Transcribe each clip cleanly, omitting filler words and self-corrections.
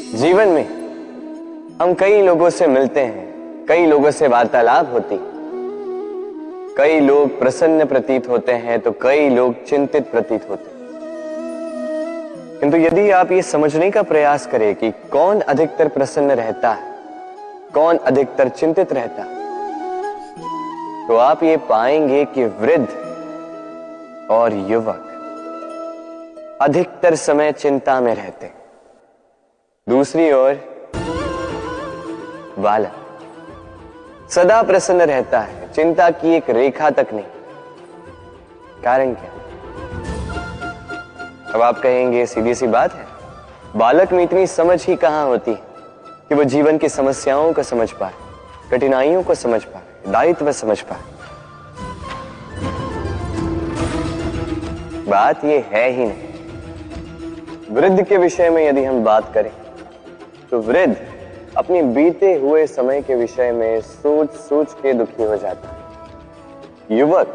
जीवन में हम कई लोगों से मिलते हैं, कई लोगों से वार्तालाप होती, कई लोग प्रसन्न प्रतीत होते हैं तो कई लोग चिंतित प्रतीत होते हैं। किंतु यदि आप ये समझने का प्रयास करें कि कौन अधिकतर प्रसन्न रहता है, कौन अधिकतर चिंतित रहता है, तो आप ये पाएंगे कि वृद्ध और युवक अधिकतर समय चिंता में रहते हैं। दूसरी ओर बालक सदा प्रसन्न रहता है, चिंता की एक रेखा तक नहीं। कारण क्या? अब आप कहेंगे सीधी सी बात है, बालक में इतनी समझ ही कहां होती है कि वो जीवन की समस्याओं को समझ पाए, कठिनाइयों को समझ पाए, दायित्व समझ पाए। बात ये है ही नहीं। वृद्ध के विषय में यदि हम बात करें तो वृद्ध अपने बीते हुए समय के विषय में सोच सोच के दुखी हो जाता है। युवक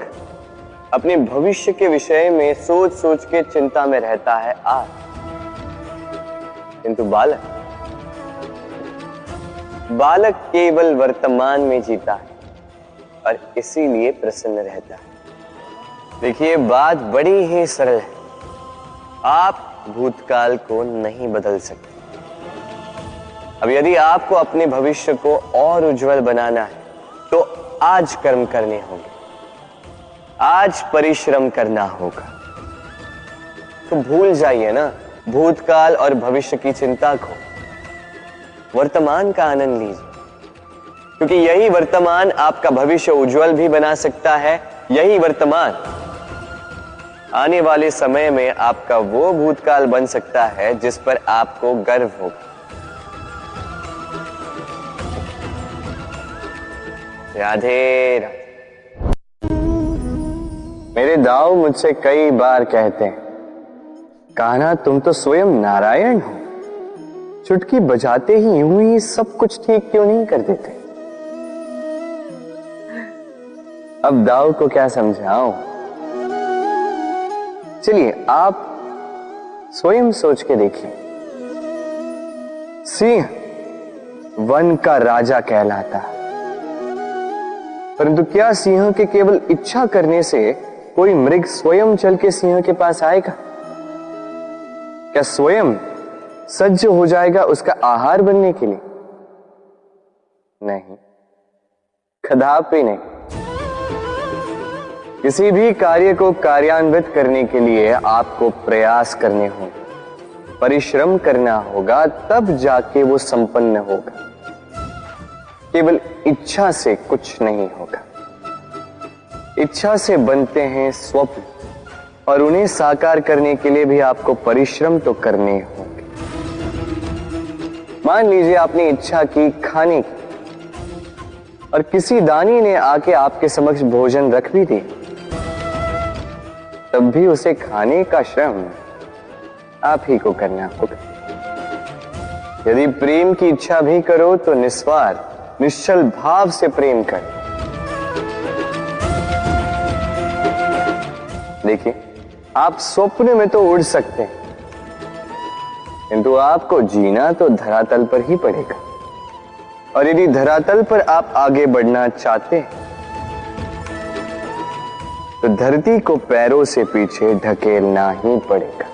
अपने भविष्य के विषय में सोच सोच के चिंता में रहता है आज। किंतु बालक केवल वर्तमान में जीता है और इसीलिए प्रसन्न रहता है। देखिए, बात बड़ी ही सरल है। आप भूतकाल को नहीं बदल सकते। अब यदि आपको अपने भविष्य को और उज्जवल बनाना है तो आज कर्म करने होंगे, आज परिश्रम करना होगा। तो भूल जाइए ना भूतकाल और भविष्य की चिंता को, वर्तमान का आनंद लीजिए, क्योंकि यही वर्तमान आपका भविष्य उज्जवल भी बना सकता है। यही वर्तमान आने वाले समय में आपका वो भूतकाल बन सकता है जिस पर आपको गर्व होगा। राधे राधे। मेरे दाऊ मुझसे कई बार कहते हैं, कान्हा तुम तो स्वयं नारायण हो, चुटकी बजाते ही यूं ही सब कुछ ठीक क्यों नहीं कर देते? अब दाऊ को क्या समझाऊं? चलिए आप स्वयं सोच के देखिए। सिंह वन का राजा कहलाता है, परंतु क्या सिंह के केवल इच्छा करने से कोई मृग स्वयं चल के सिंह के पास आएगा? क्या स्वयं सज्ज हो जाएगा उसका आहार बनने के लिए? नहीं, कदापि नहीं। किसी भी कार्य को कार्यान्वित करने के लिए आपको प्रयास करने होंगे, परिश्रम करना होगा, तब जाके वो संपन्न होगा। केवल इच्छा से कुछ नहीं होगा। इच्छा से बनते हैं स्वप्न, और उन्हें साकार करने के लिए भी आपको परिश्रम तो करने होंगे। मान लीजिए आपने इच्छा की खाने की, और किसी दानी ने आके आपके समक्ष भोजन रख भी दिया, तब भी उसे खाने का श्रम आप ही को करना होगा। यदि प्रेम की इच्छा भी करो तो निस्वार्थ निश्चल भाव से प्रेम करो। देखिए, आप स्वप्न में तो उड़ सकते हैं, किंतु आपको जीना तो धरातल पर ही पड़ेगा। और यदि धरातल पर आप आगे बढ़ना चाहते हैं तो धरती को पैरों से पीछे ढकेलना ही पड़ेगा।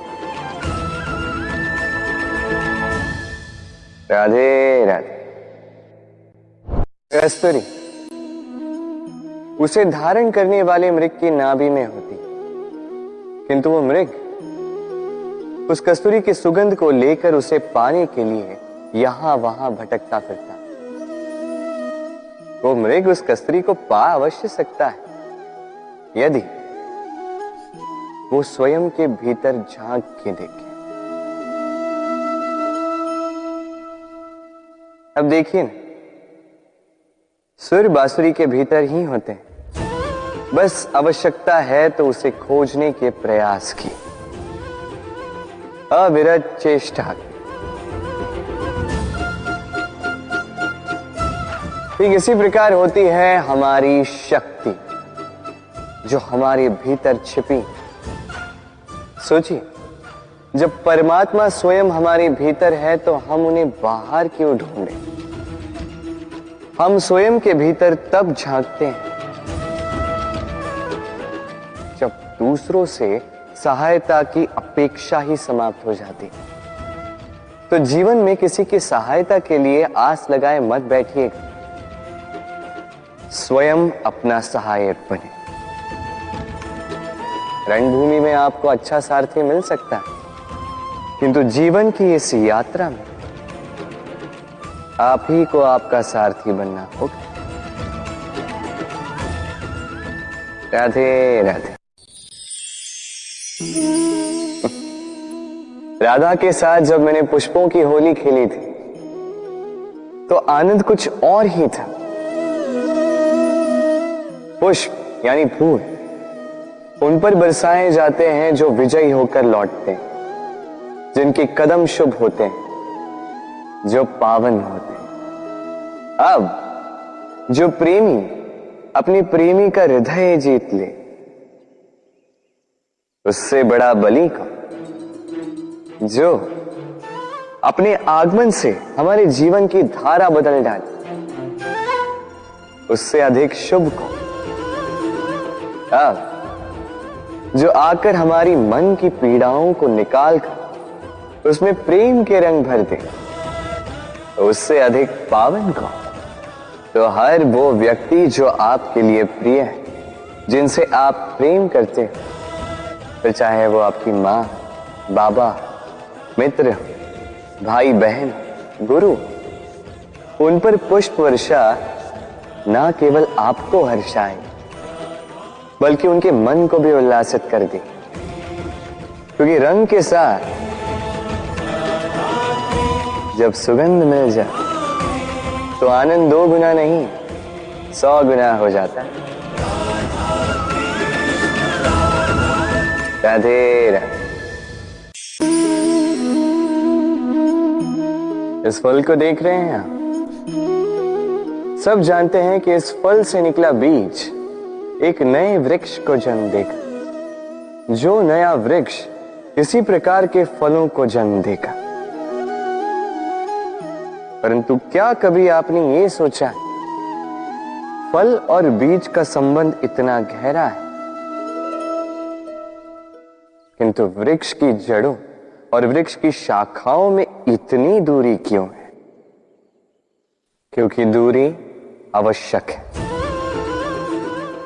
राधे राधे। कस्तूरी उसे धारण करने वाले मृग की नाभि में होती, किंतु वो मृग उस कस्तूरी की सुगंध को लेकर उसे पाने के लिए यहां वहां भटकता फिरता। वो मृग उस कस्तूरी को पा अवश्य सकता है यदि वो स्वयं के भीतर झांक के देखे। अब देखिए, सुर बांसुरी के भीतर ही होते हैं, बस आवश्यकता है तो उसे खोजने के प्रयास की, अविरत चेष्टा। ठीक इसी प्रकार होती है हमारी शक्ति जो हमारे भीतर छिपी। सोचिए, जब परमात्मा स्वयं हमारे भीतर है तो हम उन्हें बाहर क्यों ढूंढें? हम स्वयं के भीतर तब झांकते हैं जब दूसरों से सहायता की अपेक्षा ही समाप्त हो जाती। तो जीवन में किसी की सहायता के लिए आस लगाए मत बैठिएगा, स्वयं अपना सहायक बने। रणभूमि में आपको अच्छा सारथी मिल सकता है, किंतु जीवन की इस यात्रा में आप ही को आपका सारथी बनना होगा। राधे राधे। राधा के साथ जब मैंने पुष्पों की होली खेली थी तो आनंद कुछ और ही था। पुष्प यानी फूल उन पर बरसाए जाते हैं जो विजयी होकर लौटते हैं, जिनके कदम शुभ होते हैं, जो पावन होते हैं। अब जो प्रेमी अपनी प्रेमी का हृदय जीत ले, उससे बड़ा बलि कौन? जो अपने आगमन से हमारे जीवन की धारा बदल डाले, उससे अधिक शुभ कौन? अब जो आकर हमारी मन की पीड़ाओं को निकालकर उसमें प्रेम के रंग भर दे, तो उससे अधिक पावन कौन? तो हर वो व्यक्ति जो आपके लिए प्रिय है, जिनसे आप प्रेम करते हो, फिर चाहे वो आपकी मां, बाबा, मित्र, भाई बहन, गुरु, उन पर पुष्प वर्षा ना केवल आपको हर्षाए बल्कि उनके मन को भी उल्लासित कर दे। क्योंकि रंग के साथ जब सुगंध मिल जाए तो आनंद 2 गुना नहीं 100 गुना हो जाता है। राधे राधे। इस फल को देख रहे हैं आप? सब जानते हैं कि इस फल से निकला बीज एक नए वृक्ष को जन्म देगा। जो नया वृक्ष इसी प्रकार के फलों को जन्म देगा। परंतु क्या कभी आपने ये सोचा, फल और बीज का संबंध इतना गहरा है, किंतु वृक्ष की जड़ों और वृक्ष की शाखाओं में इतनी दूरी क्यों है? क्योंकि दूरी आवश्यक है।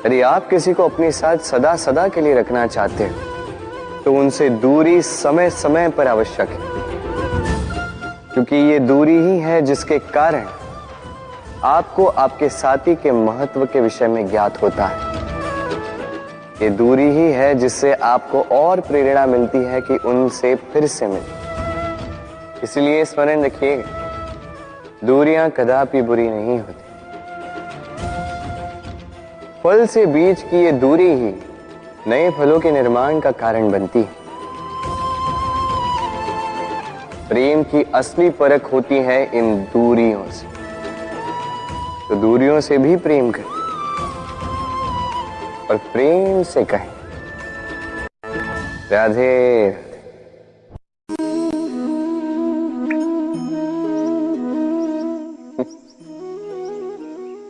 यदि आप किसी को अपने साथ सदा सदा के लिए रखना चाहते हो तो उनसे दूरी समय समय पर आवश्यक है, क्योंकि ये दूरी ही है जिसके कारण आपको आपके साथी के महत्व के विषय में ज्ञात होता है। ये दूरी ही है जिससे आपको और प्रेरणा मिलती है कि उनसे फिर से मिले। इसलिए स्मरण रखिएगा, दूरियां कदापि बुरी नहीं होती। फल से बीज की ये दूरी ही नए फलों के निर्माण का कारण बनती है। प्रेम की असली परख होती है इन दूरियों से। तो दूरियों से भी प्रेम करें और प्रेम से कहें राधे।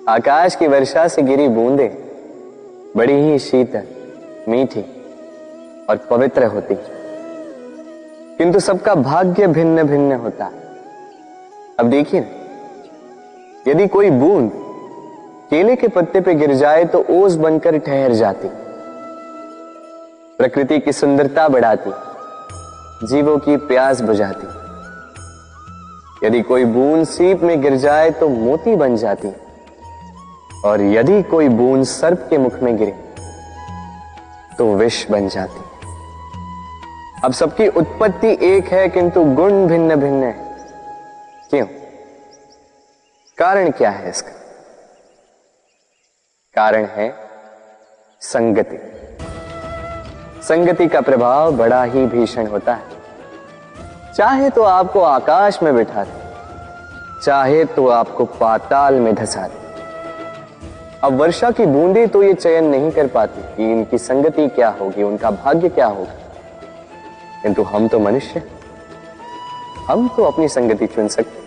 आकाश की वर्षा से गिरी बूंदें बड़ी ही शीतल, मीठी और पवित्र होती, किंतु सबका भाग्य भिन्न भिन्न होता है। अब देखिए, यदि कोई बूंद केले के पत्ते पे गिर जाए तो ओस बनकर ठहर जाती, प्रकृति की सुंदरता बढ़ाती, जीवों की प्यास बुझाती। यदि कोई बूंद सीप में गिर जाए तो मोती बन जाती, और यदि कोई बूंद सर्प के मुख में गिरे तो विष बन जाती। अब सबकी उत्पत्ति एक है किंतु गुण भिन्न भिन्न है। क्यों? कारण क्या है इसका? कारण है संगति। संगति का प्रभाव बड़ा ही भीषण होता है। चाहे तो आपको आकाश में बिठा दे, चाहे तो आपको पाताल में धंसा दे। अब वर्षा की बूंदें तो ये चयन नहीं कर पाती कि इनकी संगति क्या होगी, उनका भाग्य क्या होगा। किंतु हम तो मनुष्य, हम तो अपनी संगति चुन सकते।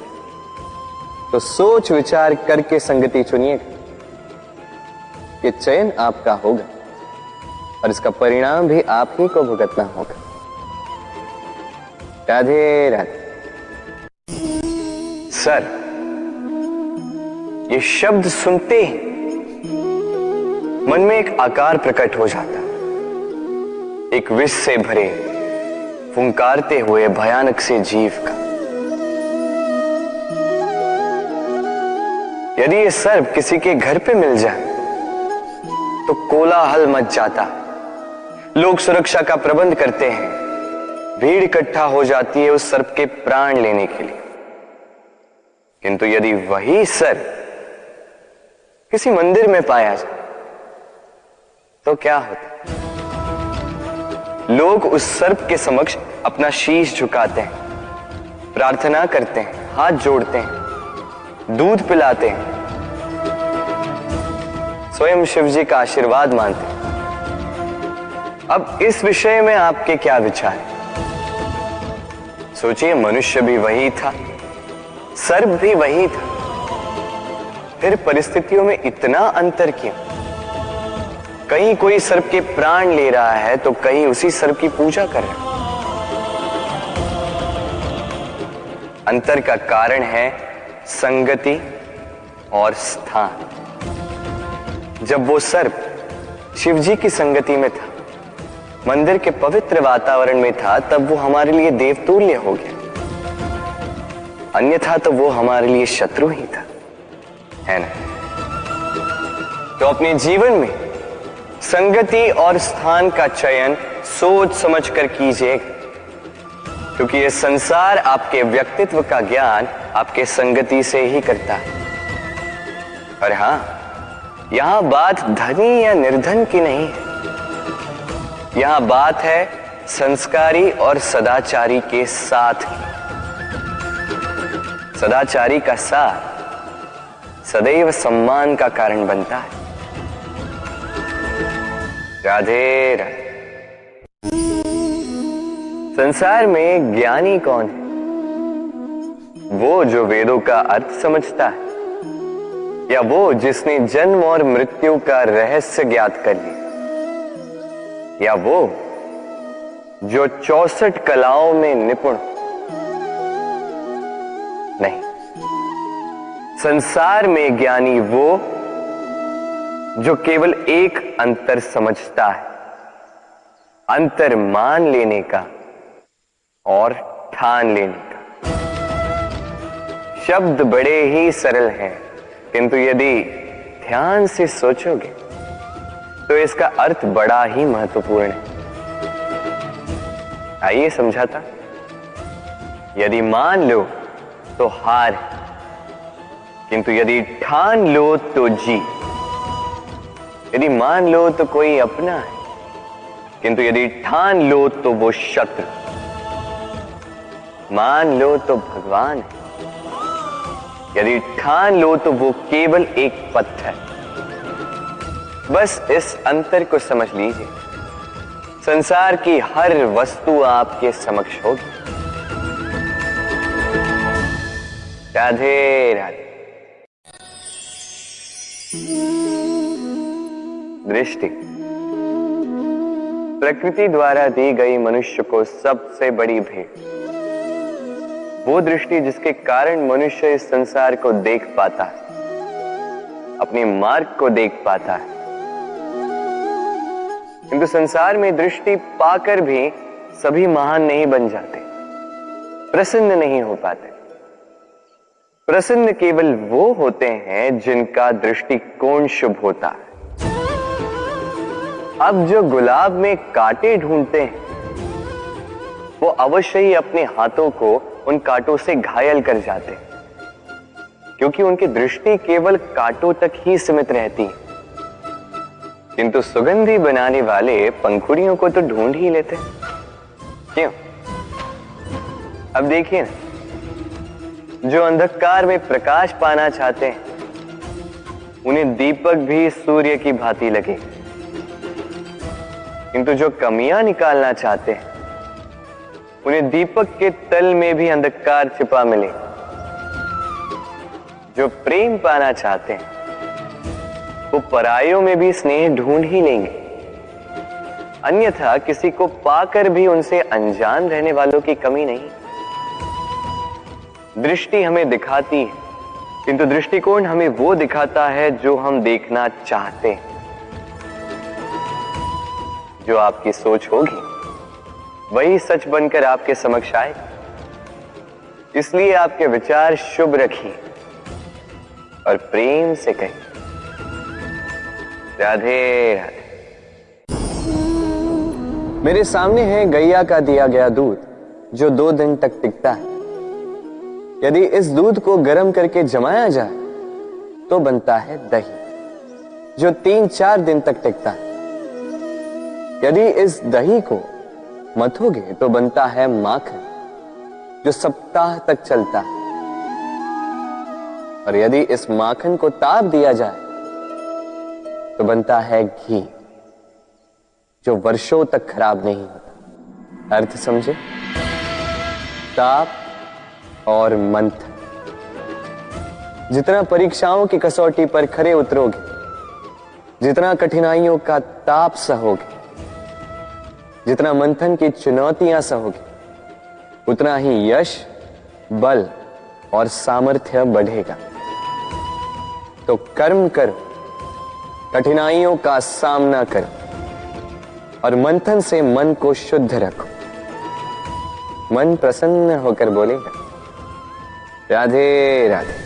तो सोच विचार करके संगति चुनिएगा। ये चयन आपका होगा और इसका परिणाम भी आप ही को भुगतना होगा। राधे राधे। सर, ये शब्द सुनते ही मन में एक आकार प्रकट हो जाता, एक विष से भरे फुंकारते हुए भयानक से जीव का। यदि ये सर्प किसी के घर पे मिल जाए तो कोलाहल मच जाता, लोग सुरक्षा का प्रबंध करते हैं, भीड़ इकट्ठा हो जाती है उस सर्प के प्राण लेने के लिए। किंतु यदि वही सर्प किसी मंदिर में पाया जाए तो क्या होता? लोग उस सर्प के समक्ष अपना शीश झुकाते हैं, प्रार्थना करते हैं, हाथ जोड़ते हैं, दूध पिलाते हैं, स्वयं शिव जी का आशीर्वाद मानते हैं। अब इस विषय में आपके क्या विचार हैं? सोचिए, मनुष्य भी वही था, सर्प भी वही था, फिर परिस्थितियों में इतना अंतर क्यों? कहीं कोई सर्प के प्राण ले रहा है तो कहीं उसी सर्प की पूजा कर रहा है। अंतर का कारण है संगति और स्थान। जब वो सर्प शिव जी की संगति में था, मंदिर के पवित्र वातावरण में था, तब वो हमारे लिए देवतुल्य हो गया, अन्यथा तो वो हमारे लिए शत्रु ही था, है ना? तो अपने जीवन में संगति और स्थान का चयन सोच समझ कर कीजिए, क्योंकि ये संसार आपके व्यक्तित्व का ज्ञान आपके संगति से ही करता है। और हां, यहां बात धनी या निर्धन की नहीं है, यहां बात है संस्कारी और सदाचारी के साथ की। सदाचारी का साथ सदैव सम्मान का कारण बनता है। राधे राधे। संसार में ज्ञानी कौन है? वो जो वेदों का अर्थ समझता है, या वो जिसने जन्म और मृत्यु का रहस्य ज्ञात कर लिया, या वो जो 64 कलाओं में निपुण? नहीं, संसार में ज्ञानी वो जो केवल एक अंतर समझता है, अंतर मान लेने का और ठान लेने का। शब्द बड़े ही सरल हैं, किंतु यदि ध्यान से सोचोगे तो इसका अर्थ बड़ा ही महत्वपूर्ण है। आइए समझाता। यदि मान लो तो हार है, किंतु यदि ठान लो तो जीत। यदि मान लो तो कोई अपना है, किंतु यदि ठान लो तो वो शत्रु। मान लो तो भगवान है, यदि ठान लो तो वो केवल एक पत्थर। बस इस अंतर को समझ लीजिए, संसार की हर वस्तु आपके समक्ष होगी। राधे राधे। दृष्टि प्रकृति द्वारा दी गई मनुष्य को सबसे बड़ी भेंट। वो दृष्टि जिसके कारण मनुष्य इस संसार को देख पाता है, अपने मार्ग को देख पाता है। किंतु संसार में दृष्टि पाकर भी सभी महान नहीं बन जाते, प्रसन्न नहीं हो पाते। प्रसन्न केवल वो होते हैं जिनका दृष्टिकोण शुभ होता है। अब जो गुलाब में कांटे ढूंढते हैं, वो अवश्य ही अपने हाथों को उन कांटों से घायल कर जाते हैं, क्योंकि उनकी दृष्टि केवल कांटों तक ही सीमित रहती है। किंतु सुगंधी बनाने वाले पंखुड़ियों को तो ढूंढ ही लेते हैं। क्यों? अब देखिए ना, जो अंधकार में प्रकाश पाना चाहते हैं, उन्हें दीपक भी सूर्य की भांति लगे। किंतु जो कमियां निकालना चाहते हैं, उन्हें दीपक के तल में भी अंधकार छिपा मिले। जो प्रेम पाना चाहते हैं वो परायों में भी स्नेह ढूंढ ही लेंगे, अन्यथा किसी को पाकर भी उनसे अनजान रहने वालों की कमी नहीं। दृष्टि हमें दिखाती है, किंतु दृष्टिकोण हमें वो दिखाता है जो हम देखना चाहते हैं। जो आपकी सोच होगी वही सच बनकर आपके समक्ष आए। इसलिए आपके विचार शुभ रखिए और प्रेम से कहिए, राधे राधे। मेरे सामने है गैया का दिया गया दूध जो 2 दिन तक टिकता है। यदि इस दूध को गर्म करके जमाया जाए तो बनता है दही जो 3-4 दिन तक टिकता है। यदि इस दही को मथोगे तो बनता है माखन जो सप्ताह तक चलता है। और यदि इस माखन को ताप दिया जाए तो बनता है घी जो वर्षों तक खराब नहीं होता। अर्थ समझे? ताप और मंथन। जितना परीक्षाओं की कसौटी पर खरे उतरोगे, जितना कठिनाइयों का ताप सहोगे, जितना मंथन की चुनौतियां सहोगे, उतना ही यश, बल और सामर्थ्य बढ़ेगा। तो कर्म करो, कठिनाइयों का सामना करो और मंथन से मन को शुद्ध रखो। मन प्रसन्न होकर बोलेगा, राधे राधे।